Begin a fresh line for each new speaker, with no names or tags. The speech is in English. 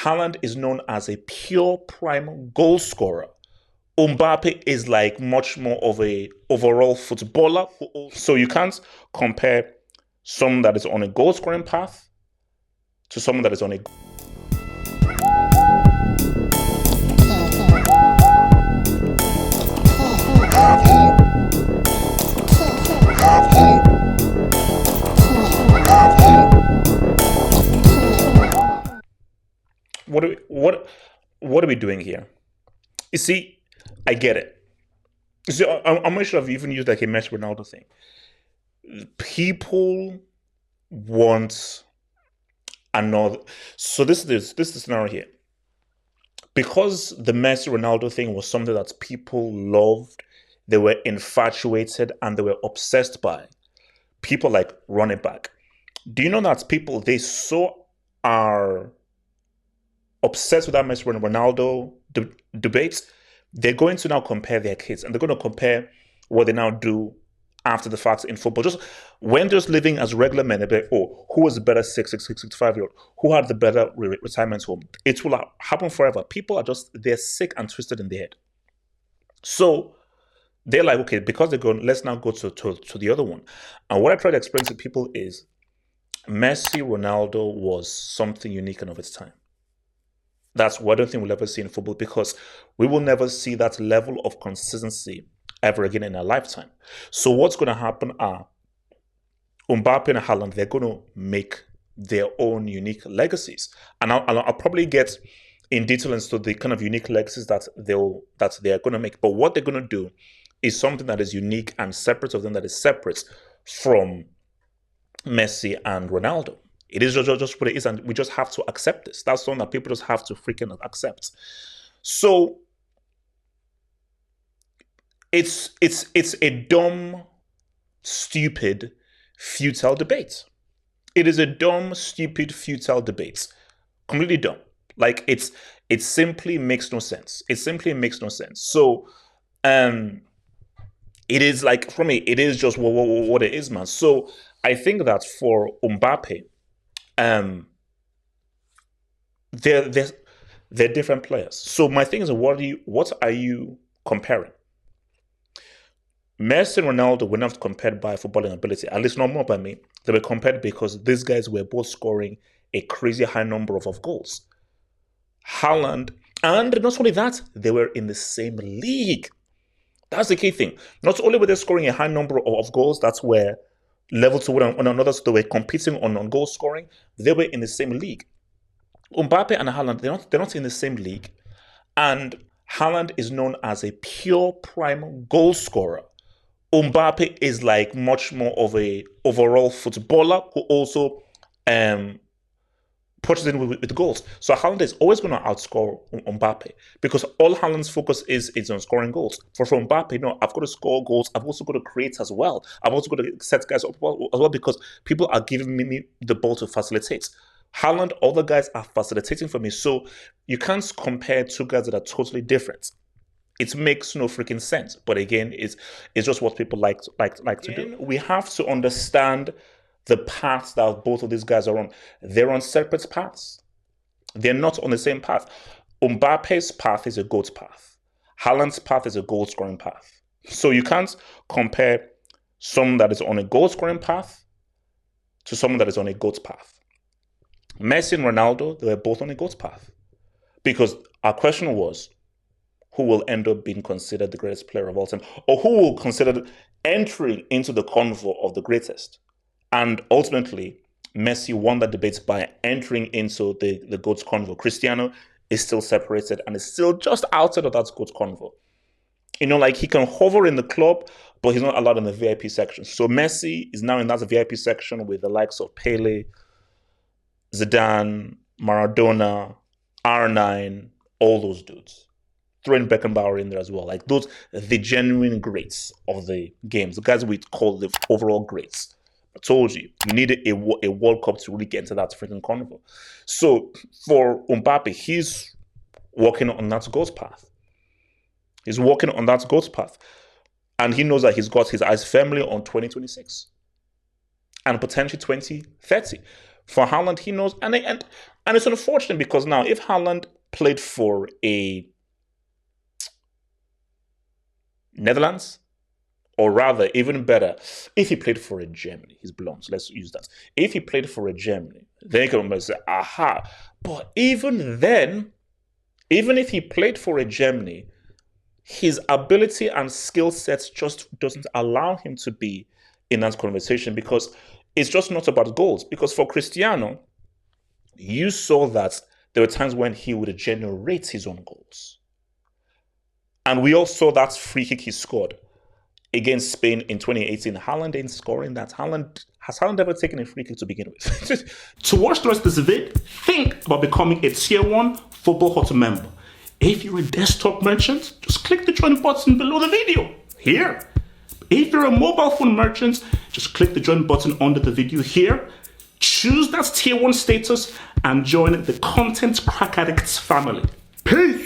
Haaland is known as a pure prime goal scorer. Mbappe is like much more of a overall footballer. So you can't compare someone that is on a goal scoring path to someone that is on a what are we doing here? You see, I get it. So I'm not sure I've even used like a Messi Ronaldo thing. People want another. So this is the scenario here. Because the Messi Ronaldo thing was something that people loved, they were infatuated, and they were obsessed by. People like run it back. Do you know that people they so are obsessed with that Messi Ronaldo debates? They're going to now compare their kids, and they're going to compare what they now do after the fact in football. Just when just living as regular men, they're like, oh, who was the better 65-year-old? Who had the better retirement home? It will happen forever. People are they're sick and twisted in their head. So they're like, okay, because they're going, let's now go to the other one. And what I try to explain to people is Messi Ronaldo was something unique and of its time. That's what I don't think we'll ever see in football, because we will never see that level of consistency ever again in our lifetime. So what's going to happen are Mbappe and Haaland, they're going to make their own unique legacies. And I'll probably get in detail into the kind of unique legacies that they're going to make. But what they're going to do is something that is unique and separate of them, that is separate from Messi and Ronaldo. It is just what it is, and we just have to accept this. That's something that people just have to freaking accept. So it's a dumb, stupid, futile debate. It is a dumb, stupid, futile debate. Completely dumb. Like it simply makes no sense. It simply makes no sense. So it is like, for me, it is just what it is, man. So I think that for Mbappe, they're different players. So my thing is, what are you comparing? Messi and Ronaldo were not compared by footballing ability, at least not more by me. They were compared because these guys were both scoring a crazy high number of goals. Haaland, and not only that, they were in the same league. That's the key thing. Not only were they scoring a high number of goals, that's where level to one another, so they were competing on goal scoring. They were in the same league. Mbappe and Haaland, they're not in the same league. And Haaland is known as a pure prime goal scorer. Mbappe is like much more of a overall footballer who also pushes in with goals. So Haaland is always going to outscore Mbappe, because all Haaland's focus is on scoring goals. For Mbappe, no, I've got to score goals. I've also got to create as well. I've also got to set guys up as well, because people are giving me the ball to facilitate. Haaland, all the guys are facilitating for me. So you can't compare two guys that are totally different. It makes no freaking sense. But again, it's just what people like to do. We have to understand the paths that both of these guys are on. They're on separate paths. They're not on the same path. Mbappe's path is a GOAT path. Haaland's path is a goal-scoring path. So you can't compare someone that is on a goal-scoring path to someone that is on a GOAT path. Messi and Ronaldo, they were both on a GOAT path. Because our question was, who will end up being considered the greatest player of all time? Or who will consider entering into the convo of the greatest? And ultimately, Messi won that debate by entering into the GOAT's convo. Cristiano is still separated and is still just outside of that GOAT's convo. You know, like he can hover in the club, but he's not allowed in the VIP section. So Messi is now in that VIP section with the likes of Pele, Zidane, Maradona, R9, all those dudes. Throw in Beckenbauer in there as well. Like those, the genuine greats of the games. The guys we call the overall greats. I told you, you needed a World Cup to really get into that freaking carnival. So for Mbappe, he's walking on that GOAT path. He's walking on that GOAT path. And he knows that he's got his eyes firmly on 2026. And potentially 2030. For Haaland, he knows, and And it's unfortunate because now, if Haaland played for a Netherlands, or rather, even better, if he played for a Germany, he's blonde, so let's use that. If he played for a Germany, then you can say, aha. But even then, even if he played for a Germany, his ability and skill sets just doesn't allow him to be in that conversation, because it's just not about goals. Because for Cristiano, you saw that there were times when he would generate his own goals. And we all saw that free kick he scored against Spain in 2018. Haaland ain't scoring that. Has Haaland ever taken a free kick to begin with? To watch the rest of this vid, think about becoming a Tier 1 Football Hut member. If you're a desktop merchant, just click the join button below the video here. If you're a mobile phone merchant, just click the join button under the video here. Choose that Tier 1 status and join the Content Crack Addicts family. Peace!